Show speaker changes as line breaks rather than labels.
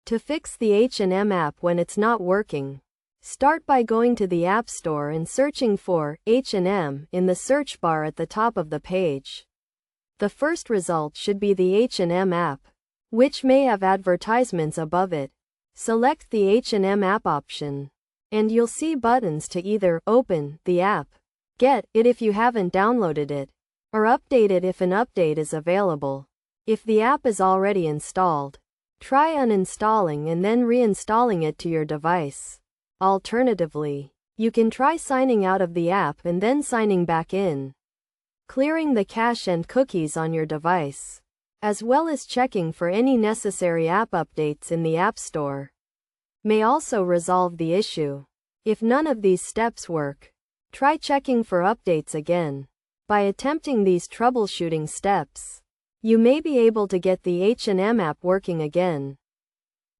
To fix the H&M app when it's not working, start by going to the App Store and searching for H&M in the search bar at the top of the page. The first result should be the H&M app, which may have advertisements above it. Select the H&M app option, and you'll see buttons to either open the app, get it if you haven't downloaded it, or update it if an update is available. If the app is already installed, try uninstalling and then reinstalling it to your device. Alternatively, you can try signing out of the app and then signing back in, clearing the cache and cookies on your device, as well as checking for any necessary app updates in the App Store, may also resolve the issue. If none of these steps work, try checking for updates again. By attempting these troubleshooting steps, you may be able to get the H&M app working again.